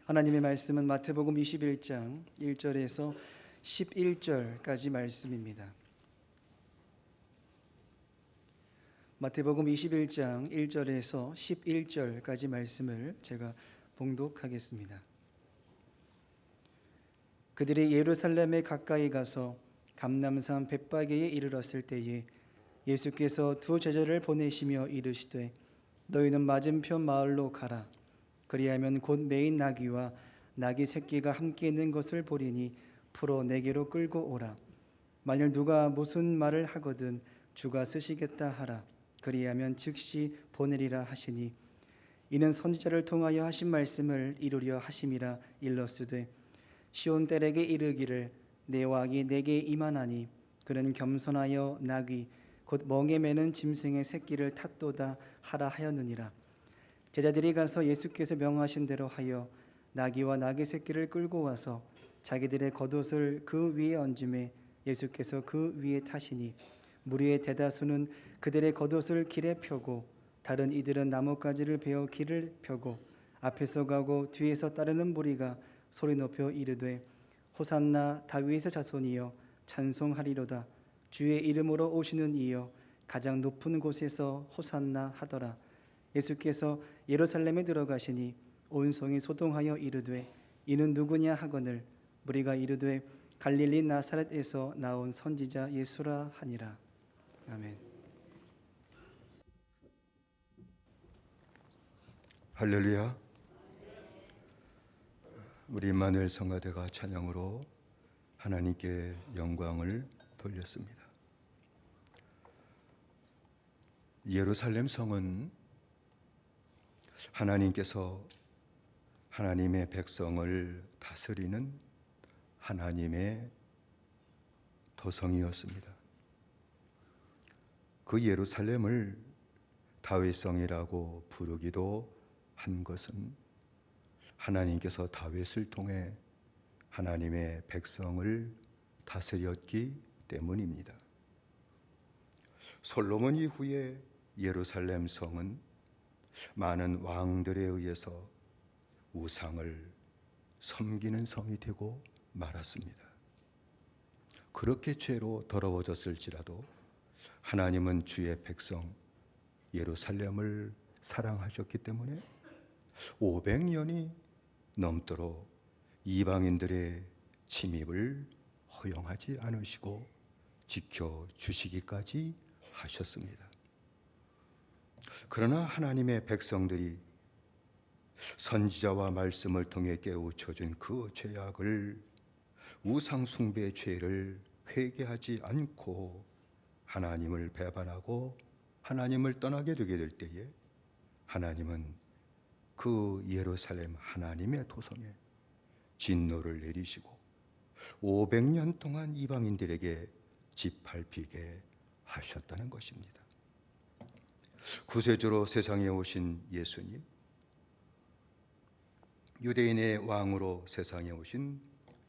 하나님의 말씀은 마태복음 21장 1절에서 11절까지 말씀입니다. 마태복음 21장 1절에서 11절까지 말씀을 제가 봉독하겠습니다. 그들이 예루살렘에 가까이 가서 감람산 벳바게에 이르렀을 때에 예수께서 두 제자를 보내시며 이르시되 너희는 맞은편 마을로 가라. 그리하면 곧 매인 나귀와 나귀 새끼가 함께 있는 것을 보리니 풀어 내게로 끌고 오라. 만일 누가 무슨 말을 하거든 주가 쓰시겠다 하라. 그리하면 즉시 보내리라 하시니 이는 선지자를 통하여 하신 말씀을 이루려 하심이라. 일러스되 시온 떼락에 이르기를 내 왕이 내게 임하나니 그는 겸손하여 나귀 곧 멍에 매는 짐승의 새끼를 탔도다 하라 하였느니라. 제자들이 가서 예수께서 명하신 대로 하여 나귀와 나귀 새끼를 끌고 와서 자기들의 겉옷을 그 위에 얹음에 예수께서 그 위에 타시니 무리의 대다수는 그들의 겉옷을 길에 펴고 다른 이들은 나뭇가지를 베어 길을 펴고 앞에서 가고 뒤에서 따르는 무리가 소리 높여 이르되 호산나 다윗의 자손이여 찬송하리로다. 주의 이름으로 오시는 이여 가장 높은 곳에서 호산나 하더라. 예수께서 예루살렘에 들어가시니 온 성이 소동하여 이르되 이는 누구냐 하거늘 무리가 이르되 갈릴리 나사렛에서 나온 선지자 예수라 하니라. 아멘. 할렐루야. 우리 임마누엘 성가대가 찬양으로 하나님께 영광을 돌렸습니다. 예루살렘 성은 하나님께서 하나님의 백성을 다스리는 하나님의 도성이었습니다. 그 예루살렘을 다윗성이라고 부르기도 한 것은 하나님께서 다윗을 통해 하나님의 백성을 다스렸기 때문입니다. 솔로몬 이후에 예루살렘 성은 많은 왕들에 의해서 우상을 섬기는 성이 되고 말았습니다. 그렇게 죄로 더러워졌을지라도 하나님은 주의 백성 예루살렘을 사랑하셨기 때문에 500년이 넘도록 이방인들의 침입을 허용하지 않으시고 지켜주시기까지 하셨습니다. 그러나 하나님의 백성들이 선지자와 말씀을 통해 깨우쳐준 그 죄악을 우상 숭배의 죄를 회개하지 않고 하나님을 배반하고 하나님을 떠나게 되게 될 때에 하나님은 그 예루살렘 하나님의 도성에 진노를 내리시고 500년 동안 이방인들에게 짓밟히게 하셨다는 것입니다. 구세주로 세상에 오신 예수님, 유대인의 왕으로 세상에 오신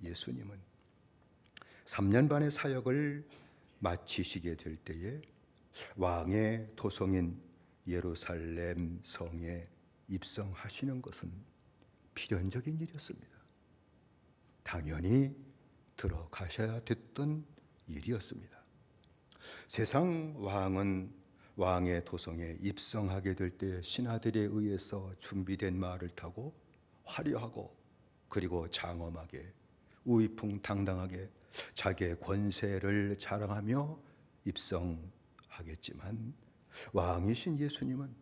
예수님은 3년 반의 사역을 마치시게 될 때에 왕의 도성인 예루살렘 성에 입성하시는 것은 필연적인 일이었습니다. 당연히 들어가셔야 됐던 일이었습니다. 세상 왕은 왕의 도성에 입성하게 될 때 신하들에 의해서 준비된 말을 타고 화려하고 그리고 장엄하게 우위풍당당하게 자기의 권세를 자랑하며 입성하겠지만 왕이신 예수님은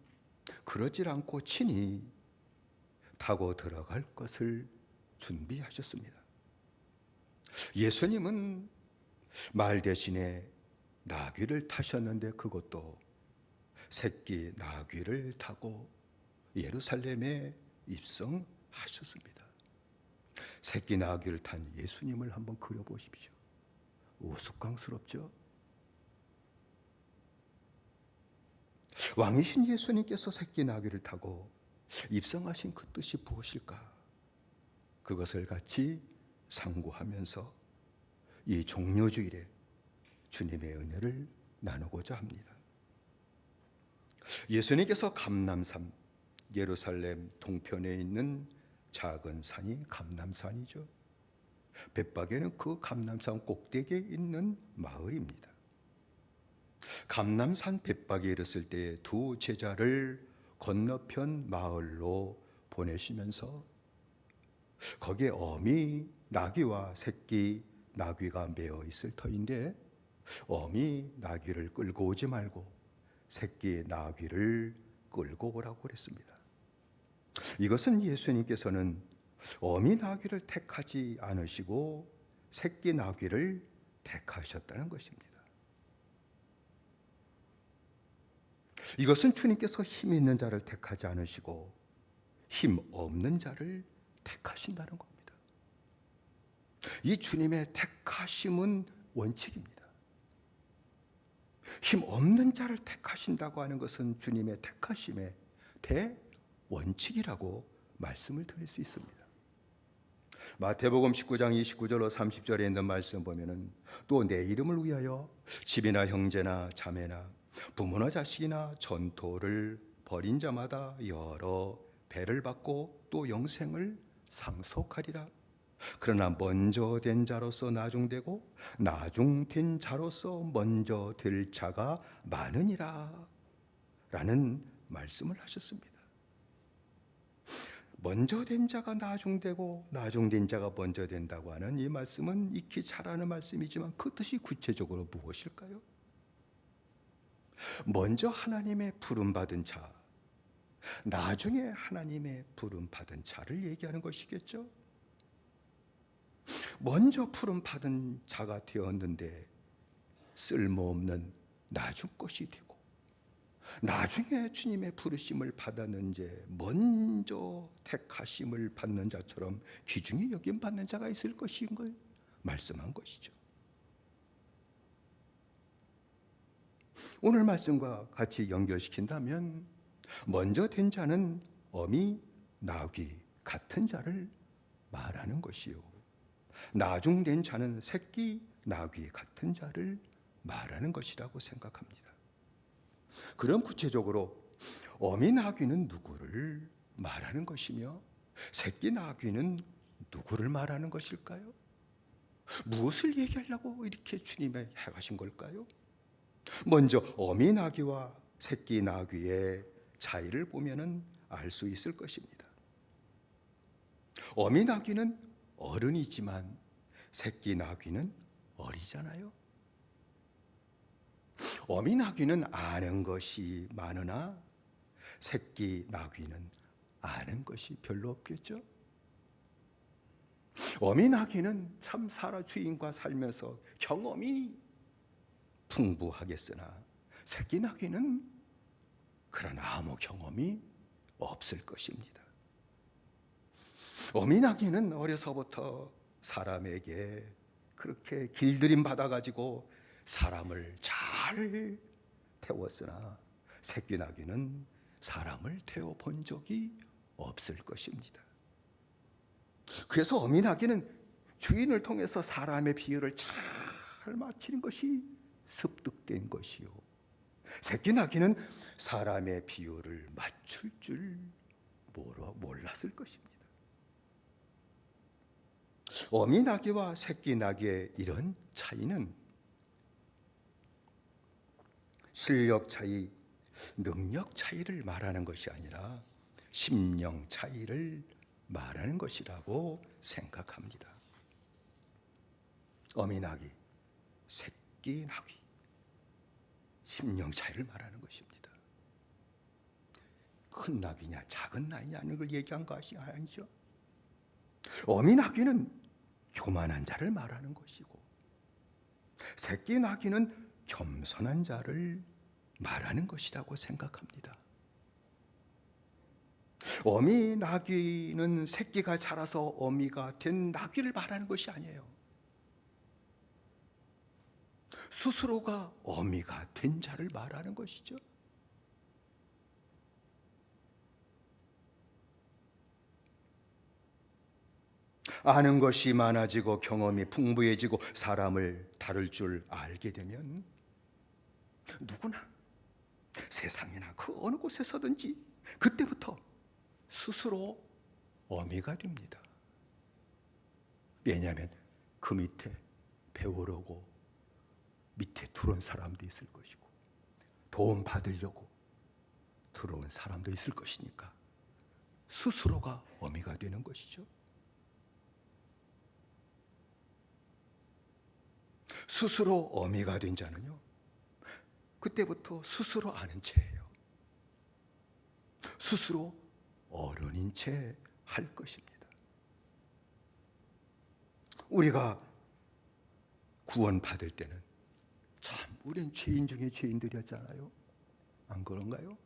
그러질 않고 친히 타고 들어갈 것을 준비하셨습니다. 예수님은 말 대신에 나귀를 타셨는데 그것도 새끼 나귀를 타고 예루살렘에 입성하셨습니다. 새끼 나귀를 탄 예수님을 한번 그려보십시오. 우스꽝스럽죠? 왕이신 예수님께서 새끼 나귀를 타고 입성하신 그 뜻이 무엇일까? 그것을 같이 상고하면서 이 종료주일에 주님의 은혜를 나누고자 합니다. 예수님께서 감람산 예루살렘 동편에 있는 작은 산이 감람산이죠. 벳박에는 그 감람산 꼭대기에 있는 마을입니다. 감람산 벳박에 이르렀을 때 두 제자를 건너편 마을로 보내시면서 거기에 어미 나귀와 새끼 나귀가 매어 있을 터인데 어미 나귀를 끌고 오지 말고 새끼 나귀를 끌고 오라고 그랬습니다. 이것은 예수님께서는 어미 나귀를 택하지 않으시고 새끼 나귀를 택하셨다는 것입니다. 이것은 주님께서 힘 있는 자를 택하지 않으시고 힘 없는 자를 택하신다는 겁니다. 이 주님의 택하심은 원칙입니다. 힘 없는 자를 택하신다고 하는 것은 주님의 택하심의 대원칙이라고 말씀을 드릴 수 있습니다. 마태복음 19장 29절로 30절에 있는 말씀 보면은 또 내 이름을 위하여 집이나 형제나 자매나 부모나 자식이나 전토를 벌인 자마다 여러 배를 받고 또 영생을 상속하리라. 그러나 먼저 된 자로서 나중되고 나중된 자로서 먼저 될 자가 많으니라 라는 말씀을 하셨습니다. 먼저 된 자가 나중되고 나중된 자가 먼저 된다고 하는 이 말씀은 익히 잘 아는 말씀이지만 그 뜻이 구체적으로 무엇일까요? 먼저 하나님의 부름받은 자, 나중에 하나님의 부름받은 자를 얘기하는 것이겠죠. 먼저 부름받은 자가 되었는데 쓸모없는 나중 것이 되고 나중에 주님의 부르심을 받았는지 먼저 택하심을 받는 자처럼 귀중히 여김받는 자가 있을 것인 걸 말씀한 것이죠. 오늘 말씀과 같이 연결시킨다면 먼저 된 자는 어미 나귀 같은 자를 말하는 것이요, 나중된 자는 새끼 나귀 같은 자를 말하는 것이라고 생각합니다. 그럼 구체적으로 어미 나귀는 누구를 말하는 것이며 새끼 나귀는 누구를 말하는 것일까요? 무엇을 얘기하려고 이렇게 주님이 행하신 걸까요? 먼저 어미 나귀와 새끼 나귀의 차이를 보면은 알 수 있을 것입니다. 어미 나귀는 어른이지만 새끼 나귀는 어리잖아요. 어미 나귀는 아는 것이 많으나 새끼 나귀는 아는 것이 별로 없겠죠. 어미 나귀는 참 주인과 살면서 경험이 풍부하겠으나 새끼 나귀는 그런 아무 경험이 없을 것입니다. 어미 나귀는 어려서부터 사람에게 그렇게 길들임 받아가지고 사람을 잘 태웠으나 새끼 나귀는 사람을 태워본 적이 없을 것입니다. 그래서 어미 나귀는 주인을 통해서 사람의 비유를 잘 맞추는 것이 습득된 것이요, 새끼 나귀는 사람의 비유를 맞출 줄 몰랐을 것입니다. 어미 나귀와 새끼 나귀의 이런 차이는 실력 차이, 능력 차이를 말하는 것이 아니라 심령 차이를 말하는 것이라고 생각합니다. 어미 나귀, 새끼 나귀, 심령 차이를 말하는 것입니다. 큰 나귀냐 작은 나귀냐는 걸 얘기한 것이 아니죠. 어미 나귀는 교만한 자를 말하는 것이고 새끼 나귀는 겸손한 자를 말하는 것이라고 생각합니다. 어미 나귀는 새끼가 자라서 어미가 된 나귀를 말하는 것이 아니에요. 스스로가 어미가 된 자를 말하는 것이죠. 아는 것이 많아지고 경험이 풍부해지고 사람을 다룰 줄 알게 되면 누구나 세상이나 그 어느 곳에서든지 그때부터 스스로 어미가 됩니다. 왜냐하면 그 밑에 배우려고 밑에 들어온 사람도 있을 것이고 도움 받으려고 들어온 사람도 있을 것이니까 스스로가 어미가 되는 것이죠. 스스로 어미가 된 자는요, 그때부터 스스로 아는 체예요. 스스로 어른인 채 할 것입니다. 우리가 구원받을 때는 참 우린 죄인 중에 죄인들이었잖아요. 안 그런가요?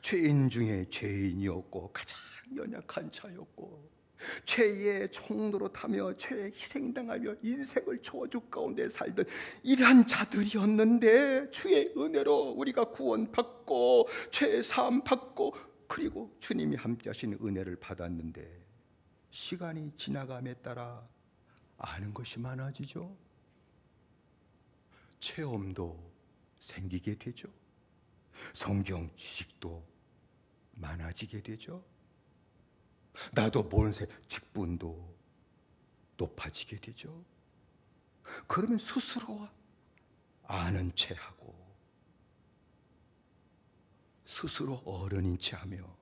죄인 중에 죄인이었고 가장 연약한 자였고 죄의 총노로 타며 죄에 희생당하며 인생을 저주 가운데 살던 이러한 자들이었는데 주의 은혜로 우리가 구원받고 죄 사함 받고 그리고 주님이 함께 하신 은혜를 받았는데 시간이 지나감에 따라 아는 것이 많아지죠. 체험도 생기게 되죠. 성경 지식도 많아지게 되죠. 나도 모르는 직분도 높아지게 되죠. 그러면 스스로 아는 체하고 스스로 어른인 체하며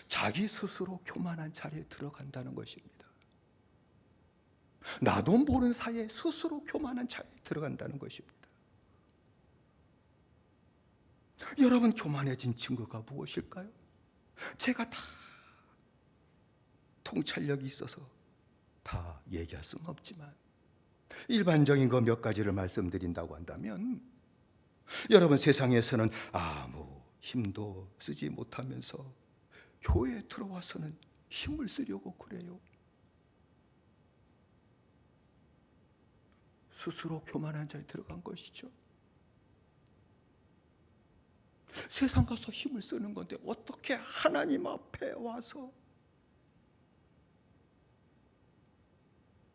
자기 스스로 교만한 자리에 들어간다는 것입니다. 나도 모르는 사이에 스스로 교만한 자리에 들어간다는 것입니다. 여러분, 교만해진 증거가 무엇일까요? 제가 다 통찰력이 있어서 다 얘기할 수는 없지만 일반적인 거 몇 가지를 말씀드린다고 한다면, 여러분, 세상에서는 아무 힘도 쓰지 못하면서 교회에 들어와서는 힘을 쓰려고 그래요. 스스로 교만한 자에 들어간 것이죠. 세상 가서 힘을 쓰는 건데 어떻게 하나님 앞에 와서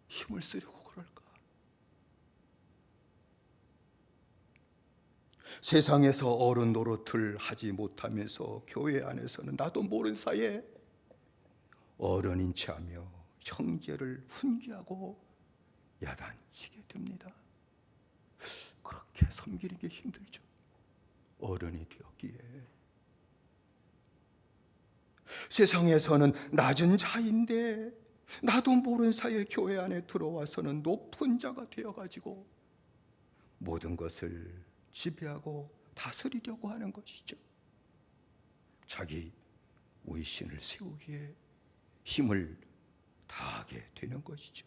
힘을 쓰려고 그럴까? 세상에서 어른 노릇을 하지 못하면서 교회 안에서는 나도 모르는 사이에 어른인 체하며 형제를 훈계하고 야단치게 됩니다. 그렇게 섬기는 게 힘들죠. 어른이 되었기에. 세상에서는 낮은 자인데 나도 모르는 사이에 교회 안에 들어와서는 높은 자가 되어가지고 모든 것을 지배하고 다스리려고 하는 것이죠. 자기 위신을 세우기에 힘을 다하게 되는 것이죠.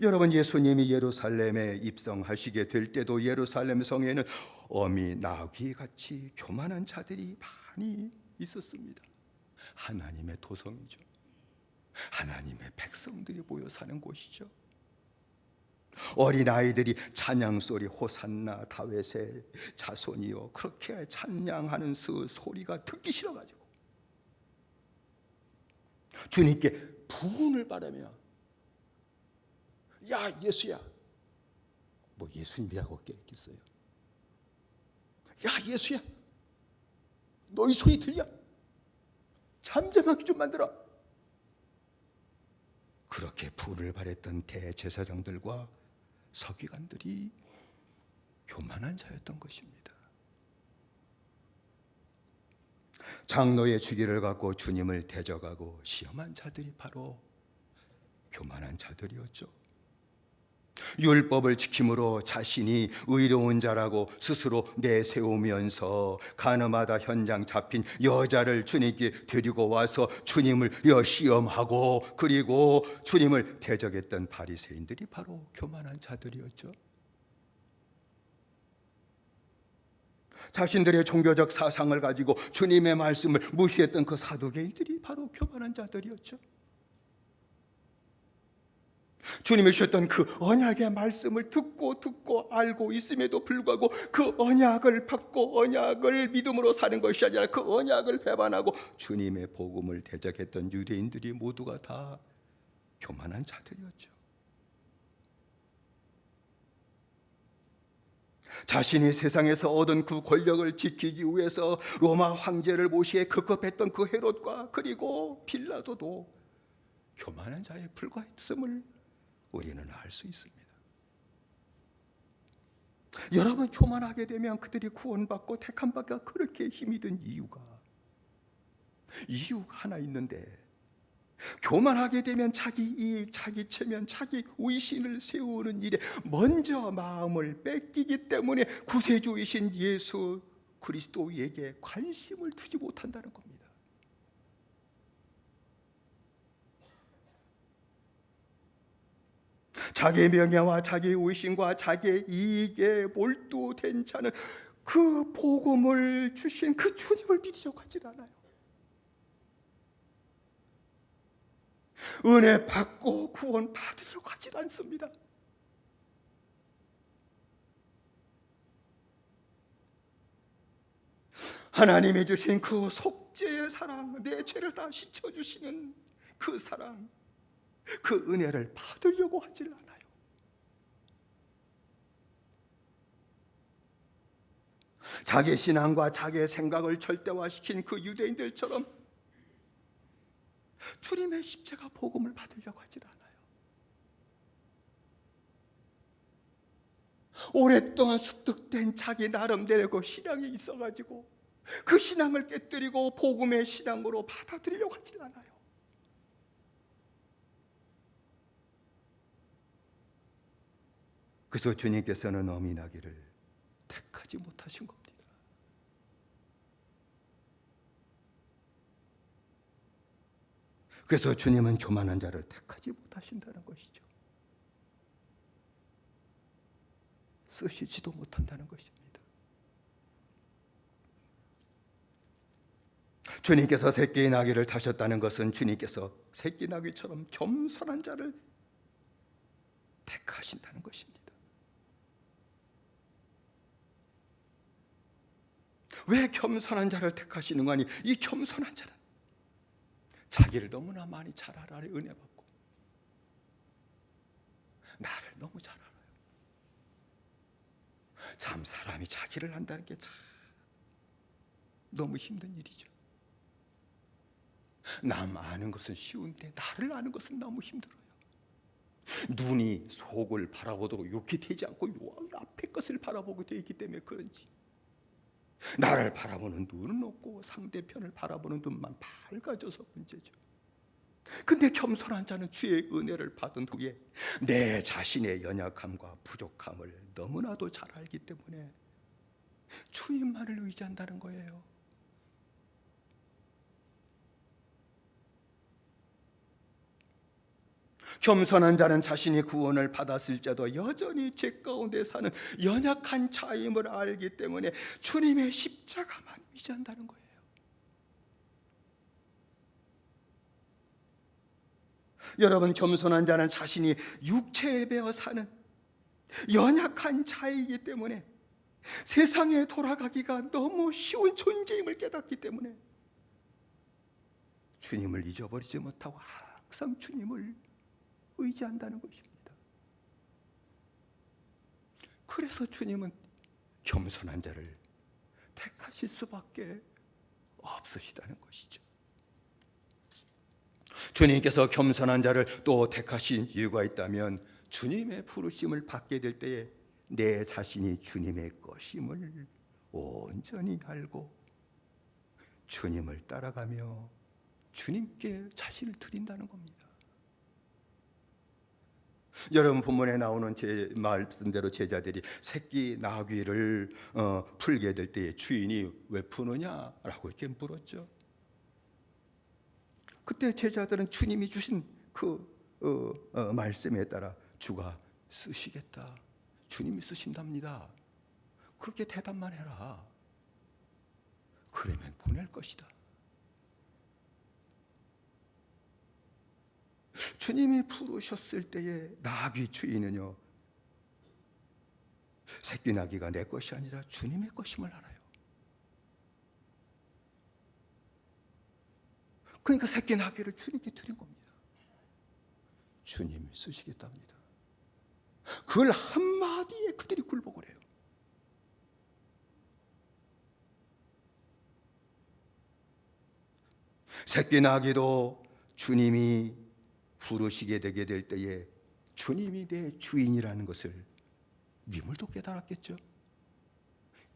여러분, 예수님이 예루살렘에 입성하시게 될 때도 예루살렘 성에는 어미 나귀 같이 교만한 자들이 많이 있었습니다. 하나님의 도성이죠. 하나님의 백성들이 모여 사는 곳이죠. 어린아이들이 찬양소리 호산나 다윗의 자손이요 그렇게 찬양하는 그 소리가 듣기 싫어가지고 주님께 부흥을 바라며, 야 예수야, 뭐 예수님이라고 깨겠어요. 야 예수야, 너희 소리 들려? 잠잠하게 좀 만들어. 그렇게 부를 바랬던 대제사장들과 서기관들이 교만한 자였던 것입니다. 장로의 주기를 갖고 주님을 대적하고 시험한 자들이 바로 교만한 자들이었죠. 율법을 지킴으로 자신이 의로운 자라고 스스로 내세우면서 가늠하다 현장 잡힌 여자를 주님께 데리고 와서 주님을 시험하고 그리고 주님을 대적했던 바리새인들이 바로 교만한 자들이었죠. 자신들의 종교적 사상을 가지고 주님의 말씀을 무시했던 그 사두개인들이 바로 교만한 자들이었죠. 주님이 주셨던 그 언약의 말씀을 듣고 알고 있음에도 불구하고 그 언약을 받고 언약을 믿음으로 사는 것이 아니라 그 언약을 배반하고 주님의 복음을 대적했던 유대인들이 모두가 다 교만한 자들이었죠. 자신이 세상에서 얻은 그 권력을 지키기 위해서 로마 황제를 모시에 급급했던 그 헤롯과 그리고 빌라도도 교만한 자에 불과했음을 우리는 알 수 있습니다. 여러분, 교만하게 되면 그들이 구원받고 택함받기가 그렇게 힘이 든 이유가 하나 있는데, 교만하게 되면 자기 이익, 자기 체면, 자기 위신을 세우는 일에 먼저 마음을 뺏기기 때문에 구세주이신 예수 그리스도에게 관심을 두지 못한다는 겁니다. 자기의 명예와 자기의 위신과 자기의 이익에 몰두된 자는 그 복음을 주신 그 주님을 믿으려고 하지 않아요. 은혜 받고 구원 받으려고 하지 않습니다. 하나님이 주신 그 속죄의 사랑, 내 죄를 다 씻어주시는 그 사랑, 그 은혜를 받으려고 하질 않아요. 자기 신앙과 자기의 생각을 절대화시킨 그 유대인들처럼 주님의 십자가 복음을 받으려고 하질 않아요. 오랫동안 습득된 자기 나름대로 그 신앙이 있어가지고 그 신앙을 깨뜨리고 복음의 신앙으로 받아들이려고 하질 않아요. 그래서 주님께서는 어미나기를 택하지 못하신 겁니다. 그래서 주님은 교만한 자를 택하지 못하신다는 것이죠. 쓰시지도 못한다는 것입니다. 주님께서 새끼 나귀를 타셨다는 것은 주님께서 새끼 나귀처럼 겸손한 자를 택하신다는 것입니다. 왜 겸손한 자를 택하시는 거 아니? 이 겸손한 자는 자기를 너무나 많이 잘 알아요. 은혜 받고 나를 너무 잘 알아요. 참 사람이 자기를 안다는 게 참 너무 힘든 일이죠. 남 아는 것은 쉬운데 나를 아는 것은 너무 힘들어요. 눈이 속을 바라보도록 이렇게 되지 않고 요 앞에 것을 바라보고 되어 있기 때문에 그런지 나를 바라보는 눈은 없고 상대편을 바라보는 눈만 밝아져서 문제죠. 근데 겸손한 자는 주의 은혜를 받은 후에 내 자신의 연약함과 부족함을 너무나도 잘 알기 때문에 주님만을 의지한다는 거예요. 겸손한 자는 자신이 구원을 받았을지라도 여전히 죄 가운데 사는 연약한 자임을 알기 때문에 주님의 십자가만 의지한다는 거예요. 여러분, 겸손한 자는 자신이 육체에 배어 사는 연약한 자이기 때문에 세상에 돌아가기가 너무 쉬운 존재임을 깨닫기 때문에 주님을 잊어버리지 못하고 항상 주님을 의지한다는 것입니다. 그래서 주님은 겸손한 자를 택하실 수밖에 없으시다는 것이죠. 주님께서 겸손한 자를 또 택하신 이유가 있다면 주님의 부르심을 받게 될 때에 내 자신이 주님의 것임을 온전히 알고 주님을 따라가며 주님께 자신을 드린다는 겁니다. 여러분, 본문에 나오는 제 말씀대로 제자들이 새끼 나귀를 풀게 될 때에 주인이 왜 푸느냐라고 이렇게 물었죠. 그때 제자들은 주님이 주신 그 말씀에 따라 주가 쓰시겠다, 주님이 쓰신답니다, 그렇게 대답만 해라. 그러면 보낼 것이다. 주님이 부르셨을 때에 나귀 주인은요, 새끼 나귀가 내 것이 아니라 주님의 것임을 알아요. 그러니까 새끼 나귀를 주님께 드린 겁니다. 주님이 쓰시겠답니다. 그걸 한마디에 그들이 굴복을 해요. 새끼 나귀도 주님이 부르시게 되게 될 때에 주님이 내 주인이라는 것을 미물도 깨달았겠죠.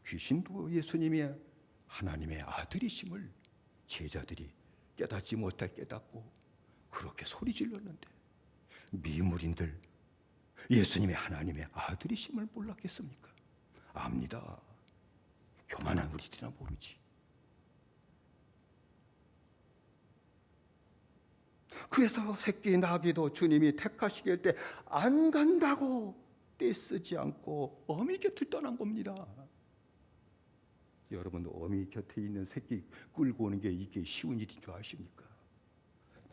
귀신도 예수님이 하나님의 아들이심을 제자들이 깨닫지 못할 깨닫고 그렇게 소리 질렀는데, 미물인들 예수님이 하나님의 아들이심을 몰랐겠습니까? 압니다. 교만한 우리들이나 모르지. 그래서 새끼 나귀도 주님이 택하시게 할 때 안 간다고 떼쓰지 않고 어미 곁을 떠난 겁니다. 여러분, 어미 곁에 있는 새끼 끌고 오는 게 이게 쉬운 일인 줄 아십니까?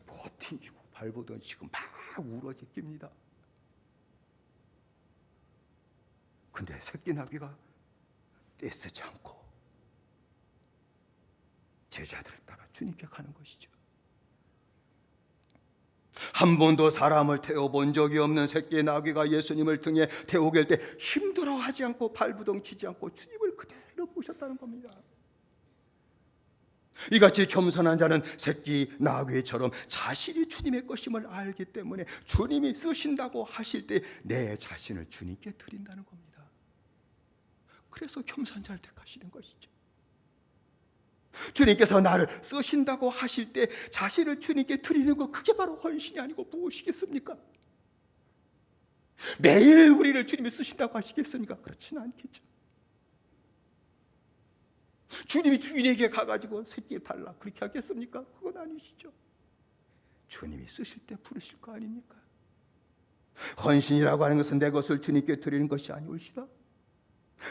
버티고 발버둥 치고 막 울어제낍니다. 근데 새끼 나귀가 떼쓰지 않고 제자들을 따라 주님께 가는 것이죠. 한 번도 사람을 태워본 적이 없는 새끼 나귀가 예수님을 등에 태우게 할 때 힘들어하지 않고 발부둥 치지 않고 주님을 그대로 모셨다는 겁니다. 이같이 겸손한 자는 새끼 나귀처럼 자신이 주님의 것임을 알기 때문에 주님이 쓰신다고 하실 때 내 자신을 주님께 드린다는 겁니다. 그래서 겸손한 자를 택하시는 것이죠. 주님께서 나를 쓰신다고 하실 때 자신을 주님께 드리는 것, 그게 바로 헌신이 아니고 무엇이겠습니까? 매일 우리를 주님이 쓰신다고 하시겠습니까? 그렇지는 않겠죠. 주님이 주인에게 가가지고 새끼 달라 그렇게 하겠습니까? 그건 아니시죠. 주님이 쓰실 때 부르실 거 아닙니까? 헌신이라고 하는 것은 내 것을 주님께 드리는 것이 아니올시다.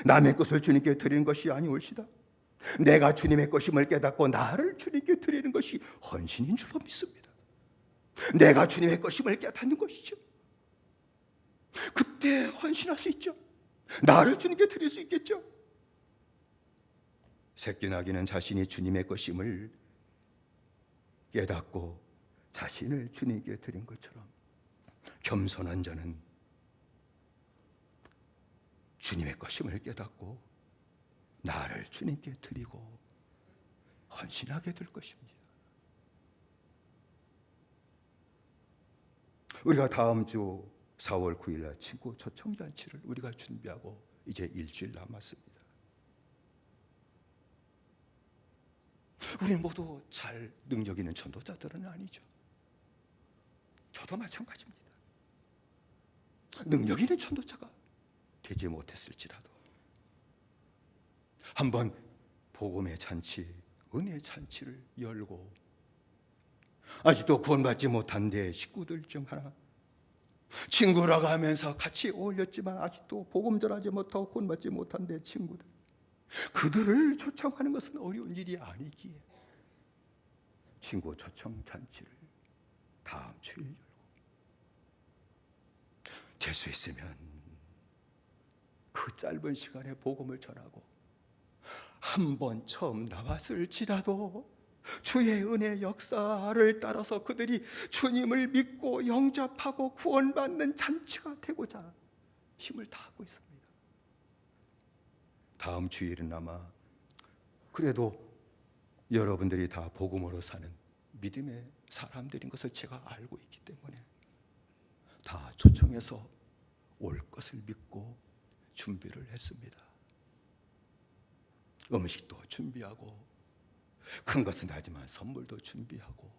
남의 것을 주님께 드리는 것이 아니올시다. 내가 주님의 것임을 깨닫고 나를 주님께 드리는 것이 헌신인 줄로 믿습니다. 내가 주님의 것임을 깨닫는 것이죠. 그때 헌신할 수 있죠. 나를 주님께 드릴 수 있겠죠. 새끼 나귀는 자신이 주님의 것임을 깨닫고 자신을 주님께 드린 것처럼, 겸손한 자는 주님의 것임을 깨닫고 나를 주님께 드리고 헌신하게 될 것입니다. 우리가 다음 주 4월 9일 날 친구 초청잔치를 우리가 준비하고 이제 일주일 남았습니다. 우리 모두 잘 능력 있는 전도자들은 아니죠. 저도 마찬가지입니다. 능력 있는 전도자가 되지 못했을지라도 한번 복음의 잔치, 은혜의 잔치를 열고 아직도 구원받지 못한 내 식구들 중 하나, 친구라고 하면서 같이 어울렸지만 아직도 복음 전하지 못하고 구원받지 못한 내 친구들, 그들을 초청하는 것은 어려운 일이 아니기에 친구 초청 잔치를 다음 주일 열고, 될 수 있으면 그 짧은 시간에 복음을 전하고 한 번 처음 나왔을지라도 주의 은혜 역사를 따라서 그들이 주님을 믿고 영접하고 구원받는 잔치가 되고자 힘을 다하고 있습니다. 다음 주일은 아마 그래도 여러분들이 다 복음으로 사는 믿음의 사람들인 것을 제가 알고 있기 때문에 다 초청해서 올 것을 믿고 준비를 했습니다. 음식도 준비하고 큰 것은 하지만 선물도 준비하고,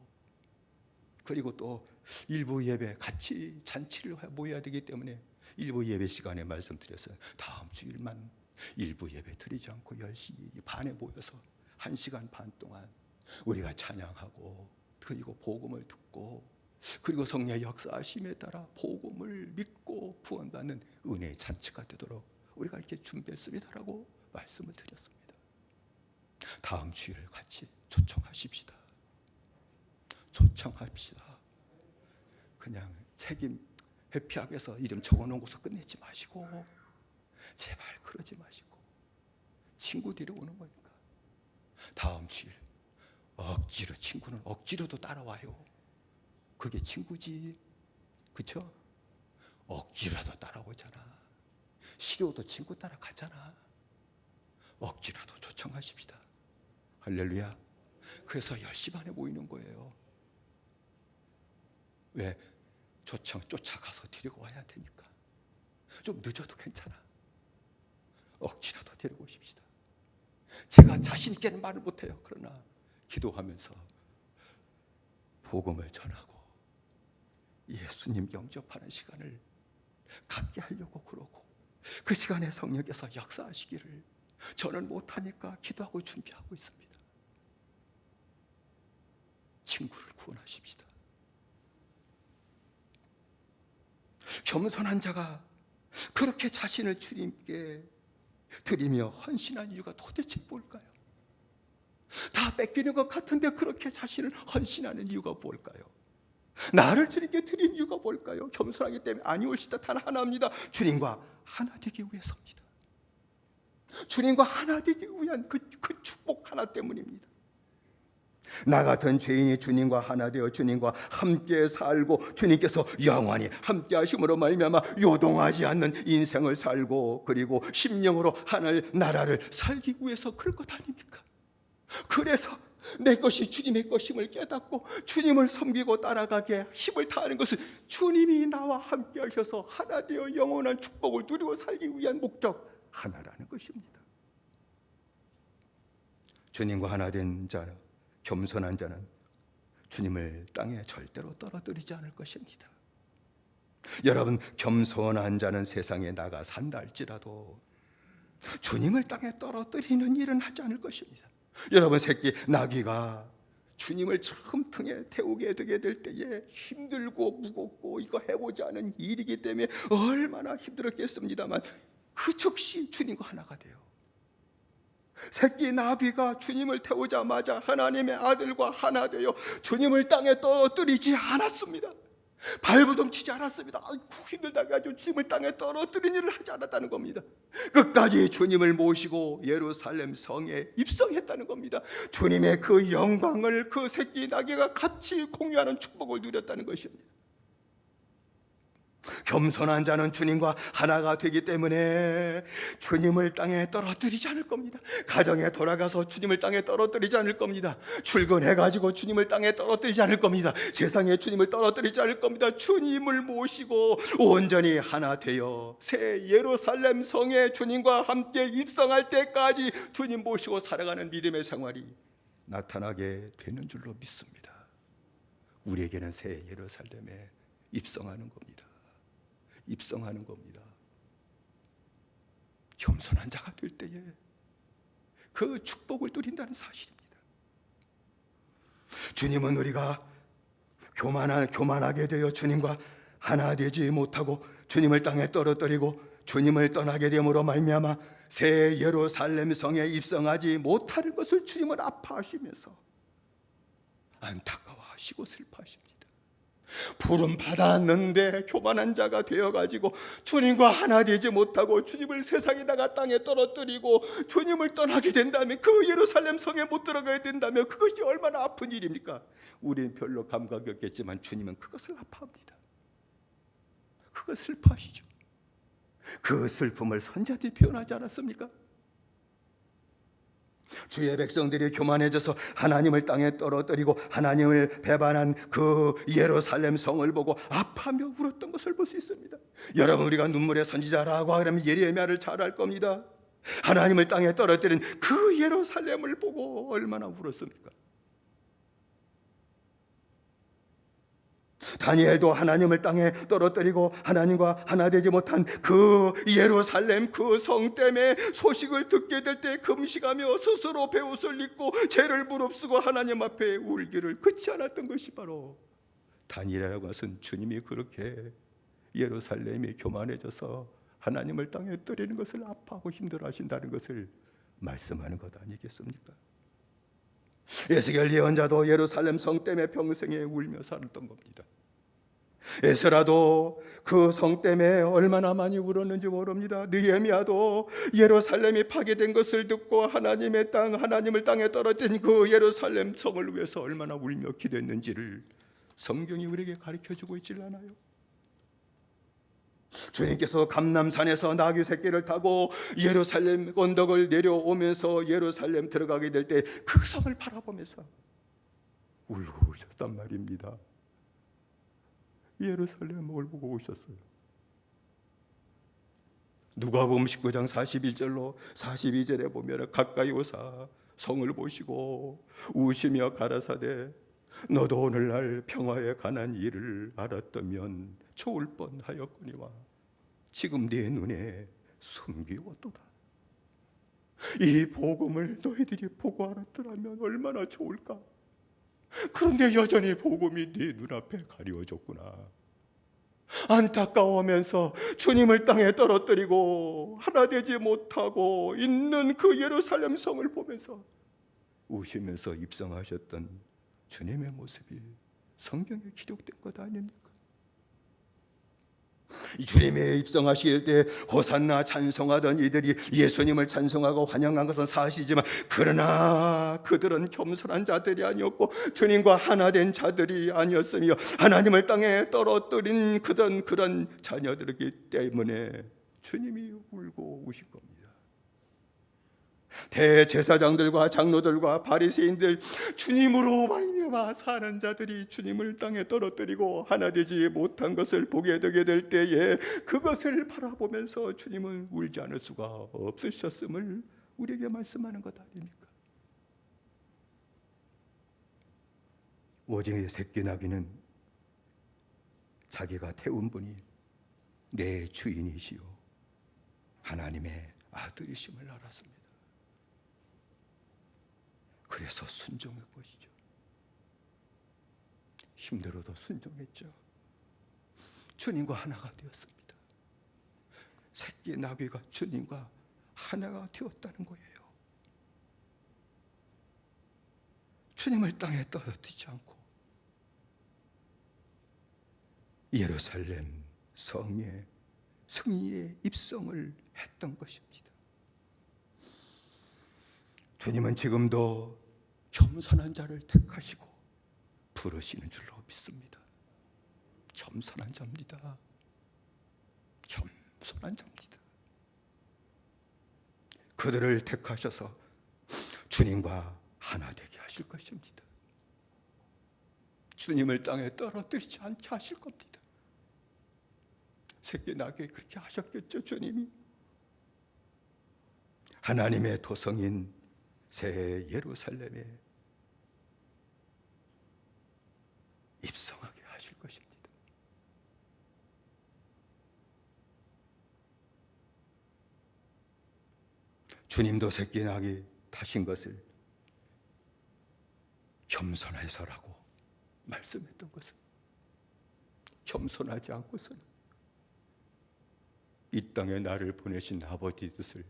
그리고 또 일부 예배 같이 잔치를 모여야 되기 때문에 일부 예배 시간에 말씀드렸어요. 다음 주일만 일부 예배 드리지 않고 10시 반에 모여서 1시간 반 동안 우리가 찬양하고, 그리고 복음을 듣고, 그리고 성령의 역사하심에 따라 복음을 믿고 구원받는 은혜의 잔치가 되도록 우리가 이렇게 준비했습니다라고 말씀을 드렸습니다. 다음 주일 같이 초청하십시다. 초청합시다. 그냥 책임 회피하면서 이름 적어놓은 곳에서 끝내지 마시고, 제발 그러지 마시고, 친구들이 오는 거니까 다음 주일 억지로, 친구는 억지로도 따라와요. 그게 친구지, 그쵸? 억지로도 따라오잖아. 싫어도 친구 따라가잖아. 억지라도 초청하십시다. 할렐루야. 그래서 10시 반에 모이는 거예요. 왜? 쫓아가서 데리고 와야 되니까. 좀 늦어도 괜찮아. 억지라도 데리고 오십시다. 제가 자신 있게는 말을 못해요. 그러나 기도하면서 복음을 전하고 예수님 영접하는 시간을 갖게 하려고 그러고, 그 시간에 성령께서 역사하시기를 저는 못하니까 기도하고 준비하고 있습니다. 친구를 구원하십시다. 겸손한 자가 그렇게 자신을 주님께 드리며 헌신한 이유가 도대체 뭘까요? 다 뺏기는 것 같은데 그렇게 자신을 헌신하는 이유가 뭘까요? 나를 주님께 드린 이유가 뭘까요? 겸손하기 때문에 아니올시다. 단 하나입니다. 주님과 하나 되기 위해서입니다. 주님과 하나 되기 위한 그 축복 하나 때문입니다. 나 같은 죄인이 주님과 하나 되어 주님과 함께 살고, 주님께서 영원히 함께 하심으로 말미암아 요동하지 않는 인생을 살고, 그리고 심령으로 하늘 나라를 살기 위해서 그럴 것 아닙니까? 그래서 내 것이 주님의 것임을 깨닫고 주님을 섬기고 따라가게 힘을 다하는 것은 주님이 나와 함께 하셔서 하나 되어 영원한 축복을 누리고 살기 위한 목적 하나라는 것입니다. 주님과 하나 된 자, 겸손한 자는 주님을 땅에 절대로 떨어뜨리지 않을 것입니다. 여러분, 겸손한 자는 세상에 나가 산다 할지라도 주님을 땅에 떨어뜨리는 일은 하지 않을 것입니다. 여러분, 새끼 나귀가 주님을 처음 등에 태우게 되게 될 때에 힘들고 무겁고 이거 해보지 않은 일이기 때문에 얼마나 힘들었겠습니다만 그 즉시 주님과 하나가 돼요. 새끼 나귀가 주님을 태우자마자 하나님의 아들과 하나 되어 주님을 땅에 떨어뜨리지 않았습니다. 발부둥 치지 않았습니다. 아이고 힘들다 가지고 주님을 땅에 떨어뜨린 일을 하지 않았다는 겁니다. 끝까지 주님을 모시고 예루살렘 성에 입성했다는 겁니다. 주님의 그 영광을 그 새끼 나귀가 같이 공유하는 축복을 누렸다는 것입니다. 겸손한 자는 주님과 하나가 되기 때문에 주님을 땅에 떨어뜨리지 않을 겁니다. 가정에 돌아가서 주님을 땅에 떨어뜨리지 않을 겁니다. 출근해가지고 주님을 땅에 떨어뜨리지 않을 겁니다. 세상에 주님을 떨어뜨리지 않을 겁니다. 주님을 모시고 온전히 하나 되어 새 예루살렘 성에 주님과 함께 입성할 때까지 주님 모시고 살아가는 믿음의 생활이 나타나게 되는 줄로 믿습니다. 우리에게는 새 예루살렘에 입성하는 겁니다. 입성하는 겁니다. 겸손한 자가 될 때에 그 축복을 누린다는 사실입니다. 주님은 우리가 교만하게 되어 주님과 하나 되지 못하고 주님을 땅에 떨어뜨리고 주님을 떠나게 됨으로 말미암아 새 예루살렘 성에 입성하지 못하는 것을 주님은 아파하시면서 안타까워하시고 슬퍼하십니다. 부름 받았는데 교만한 자가 되어가지고 주님과 하나 되지 못하고 주님을 세상에다가 땅에 떨어뜨리고 주님을 떠나게 된다면, 그 예루살렘 성에 못 들어가게 된다면 그것이 얼마나 아픈 일입니까? 우리는 별로 감각이 없겠지만 주님은 그것을 아파합니다. 그걸 슬퍼하시죠. 그 슬픔을 선자들이 표현하지 않았습니까? 주의 백성들이 교만해져서 하나님을 땅에 떨어뜨리고 하나님을 배반한 그 예루살렘 성을 보고 아파하며 울었던 것을 볼 수 있습니다. 여러분, 우리가 눈물의 선지자라고 하면 예레미야를 잘 알 겁니다. 하나님을 땅에 떨어뜨린 그 예루살렘을 보고 얼마나 울었습니까? 다니엘도 하나님을 땅에 떨어뜨리고 하나님과 하나 되지 못한 그 예루살렘 그 성 때문에 소식을 듣게 될 때 금식하며 스스로 베옷을 입고 죄를 무릅쓰고 하나님 앞에 울기를 그치 않았던 것이 바로 다니엘이라고 것은 주님이 그렇게 예루살렘이 교만해져서 하나님을 땅에 떨리는 것을 아파하고 힘들어하신다는 것을 말씀하는 것 아니겠습니까? 에스겔 예언자도 예루살렘 성 때문에 평생에 울며 살았던 겁니다. 에스라도 그 성 때문에 얼마나 많이 울었는지 모릅니다. 느헤미야도 예루살렘이 파괴된 것을 듣고 하나님의 땅, 하나님을 땅에 떨어진 그 예루살렘 성을 위해서 얼마나 울며 기도했는지를 성경이 우리에게 가르쳐주고 있질 않아요? 주님께서 감람산에서 나귀 새끼를 타고 예루살렘 언덕을 내려오면서 예루살렘 들어가게 될 때 그 성을 바라보면서 울고 오셨단 말입니다. 예루살렘을 보고 오셨어요. 누가복음 19장 41절로 42절에 보면 가까이 오사 성을 보시고 우시며 가라사대 너도 오늘날 평화에 관한 일을 알았다면 좋을 뻔하였거니와 지금 네 눈에 숨기웠도다. 이 복음을 너희들이 보고 알았더라면 얼마나 좋을까. 그런데 여전히 복음이 네 눈앞에 가려졌구나. 안타까워하면서 주님을 땅에 떨어뜨리고 하나 되지 못하고 있는 그 예루살렘 성을 보면서 우시면서 입성하셨던 주님의 모습이 성경에 기록된 것 아닙니까? 이 주님의 입성하실 때 호산나 찬송하던 이들이 예수님을 찬송하고 환영한 것은 사실이지만 그러나 그들은 겸손한 자들이 아니었고 주님과 하나 된 자들이 아니었으며 하나님을 땅에 떨어뜨린 그런 자녀들이기 때문에 주님이 울고 우신 겁니다. 대제사장들과 장로들과 바리새인들 주님으로 말미암아 사는 자들이 주님을 땅에 떨어뜨리고 하나 되지 못한 것을 보게 되게 될 때에 그것을 바라보면서 주님은 울지 않을 수가 없으셨음을 우리에게 말씀하는 것 아닙니까? 오징어의 새끼 나귀는 자기가 태운 분이 내 주인이시요 하나님의 아들이심을 알았습니다. 그래서 순종한 것이죠. 힘들어도 순종했죠. 주님과 하나가 되었습니다. 새끼 나귀가 주님과 하나가 되었다는 거예요. 주님을 땅에 떨어뜨리지 않고 예루살렘 성의 승리의 입성을 했던 것입니다. 주님은 지금도 겸손한 자를 택하시고 부르시는 줄로 믿습니다. 겸손한 자입니다. 겸손한 자입니다. 그들을 택하셔서 주님과 하나 되게 하실 것입니다. 주님을 땅에 떨어뜨리지 않게 하실 겁니다. 새끼 나귀에 그렇게 하셨겠죠, 주님이. 하나님의 도성인 새 예루살렘에 입성하게 하실 것입니다. 주님도 새끼 나귀 타신 것을 겸손해서라고 말씀했던 것은 겸손하지 않고서는 이 땅에 나를 보내신 아버지 뜻을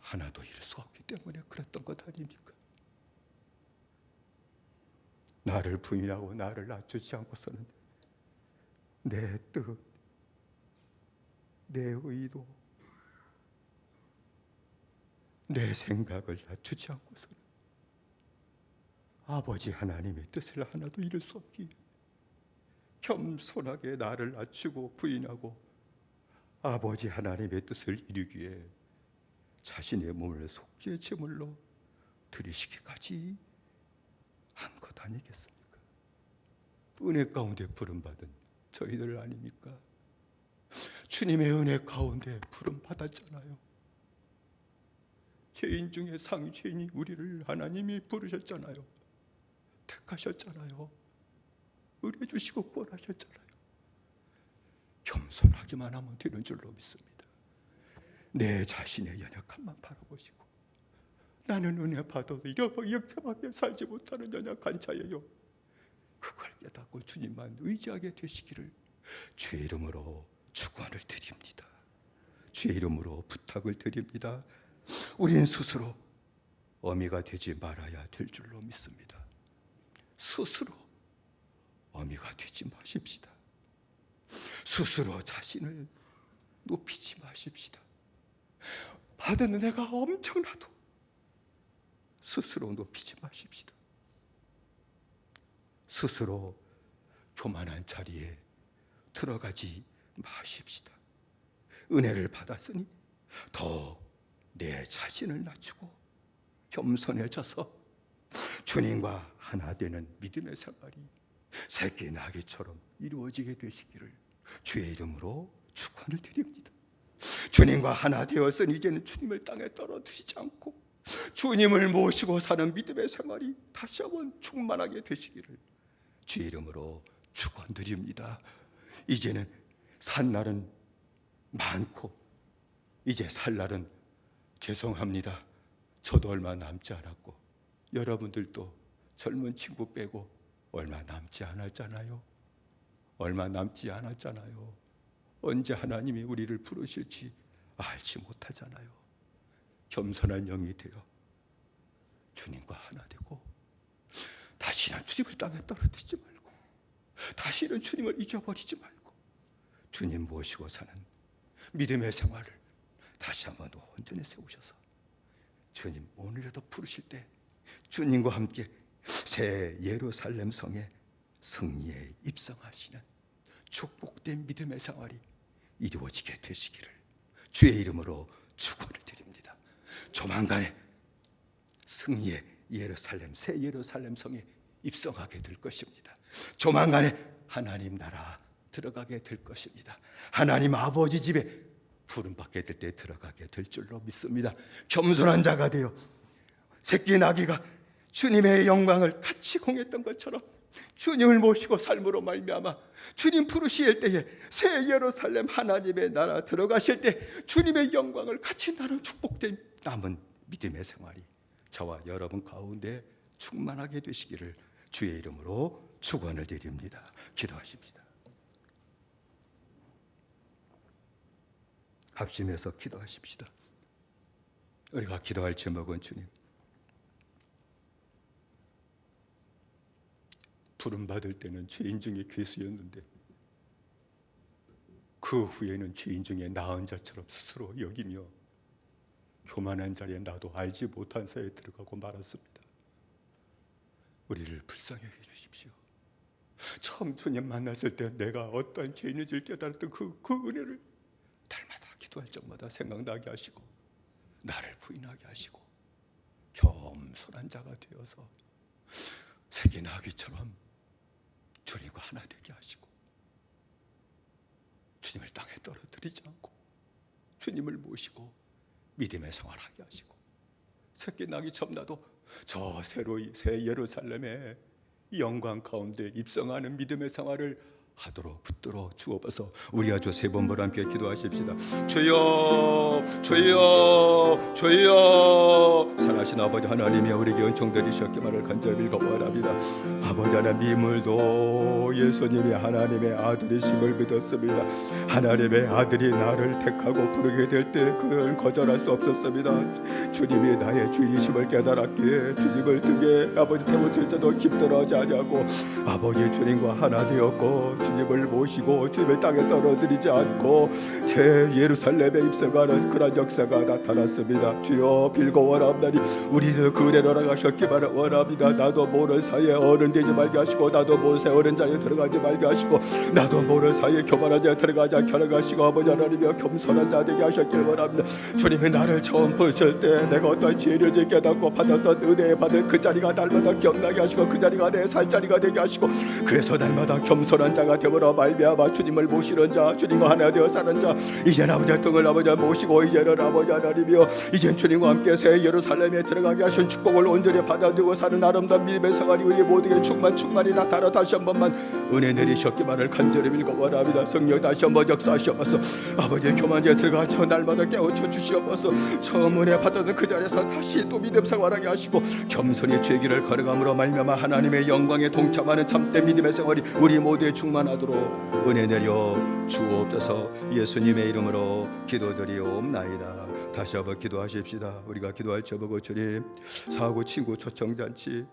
하나도 이룰 수 없기 때문에 그랬던 것 아닙니까? 나를 부인하고 나를 낮추지 않고서는 내 뜻, 내 의도, 내 생각을 낮추지 않고서는 아버지 하나님의 뜻을 하나도 이룰 수 없기에 겸손하게 나를 낮추고 부인하고 아버지 하나님의 뜻을 이루기 위해 자신의 몸을 속죄 제물로 드리시기까지 한 것 아니겠습니까? 은혜 가운데 부름받은 저희들 아닙니까? 주님의 은혜 가운데 부름받았잖아요. 죄인 중에 상죄인이 우리를 하나님이 부르셨잖아요. 택하셨잖아요. 의뢰 주시고 구원하셨잖아요. 겸손하기만 하면 되는 줄로 믿습니다. 내 자신의 연약함만 바라보시고 나는 은혜 받아도 이렇게밖에 살지 못하는 연약한 자예요. 그걸 깨닫고 주님만 의지하게 되시기를 주의 이름으로 축원을 드립니다. 주의 이름으로 부탁을 드립니다. 우리는 스스로 어미가 되지 말아야 될 줄로 믿습니다. 스스로 어미가 되지 마십시다. 스스로 자신을 높이지 마십시다. 받은 은혜가 엄청나도 스스로 높이지 마십시다. 스스로 교만한 자리에 들어가지 마십시다. 은혜를 받았으니 더 내 자신을 낮추고 겸손해져서 주님과 하나 되는 믿음의 생활이 새끼 나귀처럼 이루어지게 되시기를 주의 이름으로 축원을 드립니다. 주님과 하나 되었으니 이제는 주님을 땅에 떨어뜨리지 않고 주님을 모시고 사는 믿음의 생활이 다시 한번 충만하게 되시기를 주의 이름으로 축원드립니다. 이제는 산 날은 많고 이제 살 날은 죄송합니다. 저도 얼마 남지 않았고 여러분들도 젊은 친구 빼고 얼마 남지 않았잖아요. 얼마 남지 않았잖아요. 언제 하나님이 우리를 부르실지 알지 못하잖아요. 겸손한 영이 되어 주님과 하나 되고 다시는 주님을 땅에 떨어뜨리지 말고 다시는 주님을 잊어버리지 말고 주님 모시고 사는 믿음의 생활을 다시 한번 온전히 세우셔서 주님 오늘에도 부르실 때 주님과 함께 새 예루살렘 성에 승리에 입성하시는 축복된 믿음의 생활이 이루어지게 되시기를 주의 이름으로 축원을 드립니다. 조만간에 승리의 예루살렘, 새 예루살렘 성에 입성하게 될 것입니다. 조만간에 하나님 나라 들어가게 될 것입니다. 하나님 아버지 집에 부름받게 될 때 들어가게 될 줄로 믿습니다. 겸손한 자가 되어 새끼 나귀가 주님의 영광을 같이 공했던 것처럼 주님을 모시고 삶으로 말미암아 주님 부르실 때에 새 예루살렘 하나님의 나라 들어가실 때 주님의 영광을 같이 나눈 축복된 남은 믿음의 생활이 저와 여러분 가운데 충만하게 되시기를 주의 이름으로 축원을 드립니다. 기도하십시다. 합심해서 기도하십시다. 우리가 기도할 제목은 주님, 부름받을 때는 죄인 중에 괴수였는데 그 후에는 죄인 중에 나은 자처럼 스스로 여기며 교만한 자리에 나도 알지 못한 사이에 들어가고 말았습니다. 우리를 불쌍히 해주십시오. 처음 주님 만났을 때 내가 어떠한 죄인인지를 깨달았던 그 은혜를 날마다 기도할 적마다 생각나게 하시고 나를 부인하게 하시고 겸손한 자가 되어서 새끼 나귀처럼 주님과 하나 되게 하시고 주님을 땅에 떨어뜨리지 않고 주님을 모시고 믿음의 생활하게 하시고 새끼 나귀처럼 나도 저 새 예루살렘의 영광 가운데 입성하는 믿음의 생활을 하도록 붙들어 주옵소서. 우리 아주 세 번을 함께 기도하십시다. 주여 주여 주여. 살아신 아버지 하나님이 우리에게 은총드리셨기만을 간절히 원합니다. 아버지 하나님, 미물도 예수님이 하나님의 아들이심을 믿었습니다. 하나님의 아들이 나를 택하고 부르게 될 때 그걸 거절할 수 없었습니다. 주님이 나의 주인이심을 깨달았기에 주님을 등에 아버지 태우실 때도 힘들어하지 아니하고 아버지 주님과 하나 되었고 주님을 모시고 주님을 땅에 떨어뜨리지 않고 새 예루살렘에 입성하는 그런 역사가 나타났습니다. 주여 빌고 원합나니 우리도 그 은혜로 나가셨기만 원합니다. 나도 모르는 사이에 어른 되지 말게 하시고 나도 모르는 사이에 어른 자리에 들어가지 말게 하시고 나도 모르는 사이에 교만한 자리에 들어가지 않게 하시고 아버지 하나님이여 겸손한 자 되게 하셨길 원합니다. 주님이 나를 처음 보실 때 내가 어떤 죄를 깨닫고 받았던 은혜에 받은 그 자리가 날마다 기억나게 하시고 그 자리가 내 살 자리가 되게 하시고 그래서 날마다 겸손한 자가 되므로 말미암아 주님을 모시는 자, 주님과 하나 되어 사는 자, 이제는 아버지의 등을 아버지 모시고 이제는 아버지 하나님이여 이젠 주님과 함께 새 예루살렘에 들어가게 하신 축복을 온전히 받아들이고 사는 아름다운 믿음의 생활이 우리 모두에게 충만히 나타나 다시 한 번만 은혜 내리셨기만을 간절히 빌고 원합니다. 성령 다시 한번 역사하시옵소서. 아버지의 교만에 들어가서 날마다 깨우쳐 주시옵소서. 처음 은혜 받았던 그 자리에서 다시 또 믿음 생활하게 하시고 겸손히 주의 길을 걸어감으로 말미암아 하나님의 영광에 동참하는 참된 믿음의 생활이 우리 모두에 충만하도록 은혜 내려 주옵소서. 예수님의 이름으로 기도드리옵나이다. 다시 한번 기도하십시다. 우리가 기도할 제목은 주님, 사고 친구 초청잔치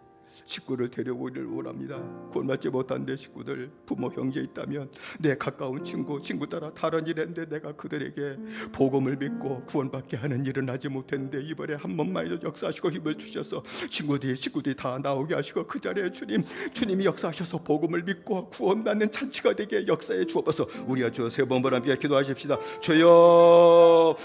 식구를 데려오기를 원합니다. 구원받지 못한 내 식구들, 부모 형제 있다면 내 가까운 친구 따라 다른 일 했는데 내가 그들에게 복음을 믿고 구원받게 하는 일은 하지 못했는데 이번에 한 번만이라도 역사하시고 힘을 주셔서 식구들이 다 나오게 하시고 그 자리에 주님이 역사하셔서 복음을 믿고 구원받는 잔치가 되게 역사해 주옵소서. 우리가 주여 세 번 함께 기도하십시다. 주여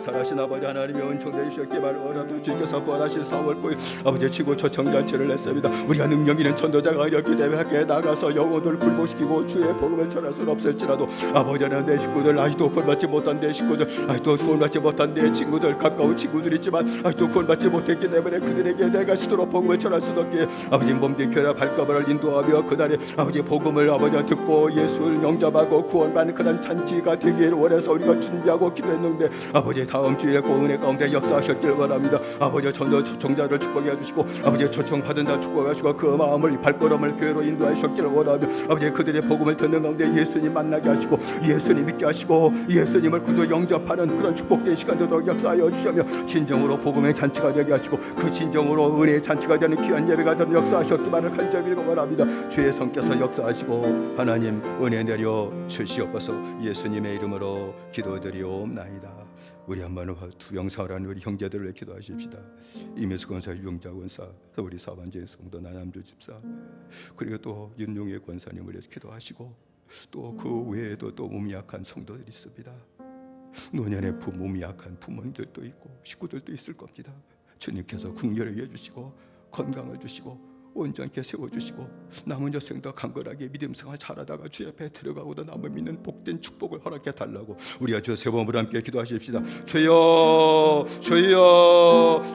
살아신 아버지 하나님의 은총 되시었기를 원합니다. 주께서 부활하신 4월 9일 아버지 치고 초청잔치를 했습니다. 우리가 능력 있는 전도자가 아니었기 때문에 밖에 나가서 영혼을 굴복시키고 주의 복음을 전할 수는 없을지라도 아버지 하나님 내 식구들 아직도 구원받지 못한 내 식구들 아직도 구원받지 못한 내 친구들 가까운 친구들이지만 아직도 구원받지 못했기 때문에 그들에게 내가 스스로 복음을 전할 수 없기에 아버지 몸된 교회나 발걸음을 인도하며 그날에 아버지 복음을 아버지 듣고 예수를 영접하고 구원받는 그런 잔치가 되기를 원해서 우리가 준비하고 기도했는데 아버지 다음 주일에 은혜 가운데 역사하셨길 원합니다. 아버지 초청자를 축복해 주시고 아버지 초청 받은 자 축복하시고 그 마음을 발걸음을 교회로 인도하셨길 원합니다. 아버지 그들의 복음을 듣는 가운데 예수님 만나게 하시고 예수님 믿게 하시고 예수님을 구주 영접하는 그런 축복된 시간 되도록 역사하여 주시며 진정으로 복음의 잔치가 되게 하시고 그 진정으로 은혜의 잔치가 되는 귀한 예배가 되는 역사하셨기만을 간절히 원합니다. 주의 성께서 역사하시고 하나님 은혜 내려 주시옵소서. 예수님의 이름으로 기도드리옵나이다. 우리 한번 투영사라는 우리 형제들을 위해 기도하십시다. 이민수 권사, 유영자 권사, 우리 사반제 성도 나남주 집사, 그리고 또 윤용의 권사님을 위해서 기도하시고 또 그 외에도 또 몸이 약한 성도들이 있습니다. 노년에 몸이 약한 부모님들도 있고 식구들도 있을 겁니다. 주님께서 긍휼히 여주시고 건강을 주시고 온전케 세워주시고 남은 여생도 강건하게 믿음 생활 잘하다가 주 앞에 들어가고도 남을 믿는 복된 축복을 허락해 달라고 우리가 주 세 번을 함께 기도하십시다.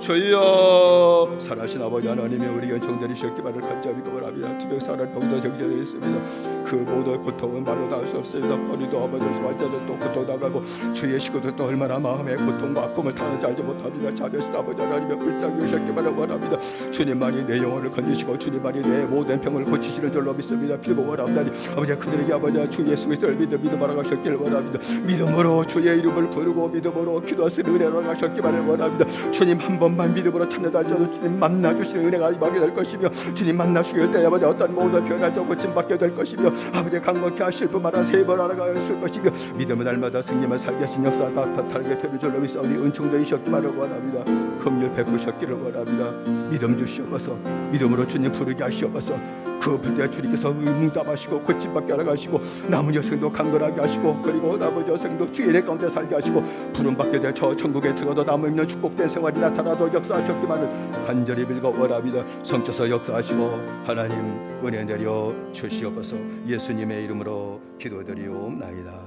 주여 살아신 아버지 하나님의 우리 연청되리셨기만을 간절히 기도합니다. 투병사를 병도 정죄되어 있습니다. 그 모든 고통은 말로 다 할 수 없습니다. 우리도 아버지 환자들도 고통당하고 주의 식구들도 얼마나 마음의 고통과 아픔을 다는지 알지 못합니다. 자녀신 아버지 하나님의 불쌍히 여셨기만을 원합니다. 주님만이 내 영혼을 건지시고 주님만이 내 모든 병을 고치시는 줄로 믿습니다. 빌고 원합니다. 아버지 그들에게 아버지 주 예수 그리스도를 믿음 알아가셨기를 원합니다. 믿음으로 주의 이름을 부르고 믿음으로 기도하시는 은혜를 알아가셨기를 원합니다. 주님 한 번만 믿음으로 찾는다 할지라도 주님 만나주시는 은혜가 임하게 될 것이며 주님 만나주실 때 아버지 어떤 모든 변화도 고침받게 될 것이며 아버지 강건케 하실 뿐만 아니라 세 번 알아가실 것이며 믿음은 날마다 승리만 살게 하신 역사 다타타르게 되는 줄로 믿사오니 은총되셨기를 원합니다. 긍휼 베푸셨기를 원합니다. 믿음 주시옵소서. 믿음으로 주님 부르게 하시옵소서. 그 불때 주님께서 응답하시고 고침받게 하시고 남은 여생도 강건하게 하시고 그리고 남은 여생도 주의 내 가운데 살게 하시고 부름받게 돼 저 천국에 들어가도 남은 있는 축복된 생활이 나타나도 역사하셨기만을 간절히 빌고 원합니다. 성께서 역사하시고 하나님 은혜 내려 주시옵소서. 예수님의 이름으로 기도드리옵나이다.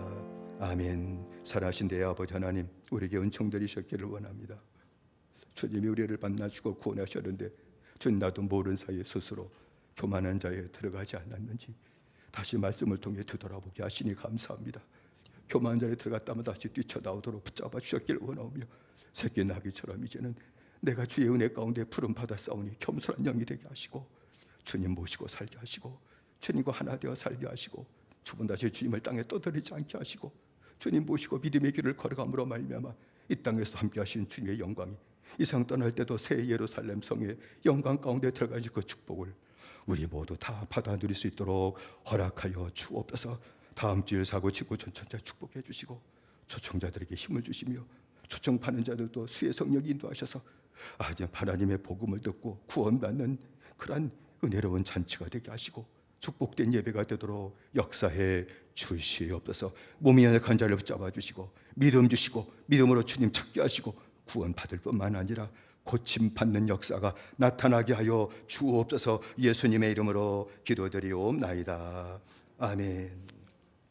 아멘. 살아신 내 아버지 하나님 우리에게 은총 드리셨기를 원합니다. 주님이 우리를 만나시고 구원하셨는데 주님 나도 모르는 사이에 스스로 교만한 자에 들어가지 않았는지 다시 말씀을 통해 되돌아보게 하시니 감사합니다. 교만한 자에 들어갔다면 다시 뛰쳐나오도록 붙잡아 주셨기를 원하오며 새끼 나귀처럼 이제는 내가 주의 은혜 가운데 푸른 바다 싸우니 겸손한 영이 되게 하시고 주님 모시고 살게 하시고 주님과 하나 되어 살게 하시고 두 번 다시 주님을 땅에 떠들이지 않게 하시고 주님 모시고 믿음의 길을 걸어감으로 말미암아 이 땅에서 함께 하신 주님의 영광이 이상 떠날 때도 새 예루살렘 성의 영광 가운데 들어가실 그 축복을 우리 모두 다 받아 누릴 수 있도록 허락하여 주옵소서. 다음 주일 사고 치고 전천자 축복해 주시고 초청자들에게 힘을 주시며 초청받는 자들도 수의 성령이 인도하셔서 하나님의 복음을 듣고 구원받는 그러한 은혜로운 잔치가 되게 하시고 축복된 예배가 되도록 역사해 주시옵소서. 몸이 약한 자를 붙잡아 주시고 믿음 주시고 믿음으로 주님 찾게 하시고 구원 받을 뿐만 아니라 고침 받는 역사가 나타나게 하여 주옵소서. 예수님의 이름으로 기도드리옵나이다. 아멘.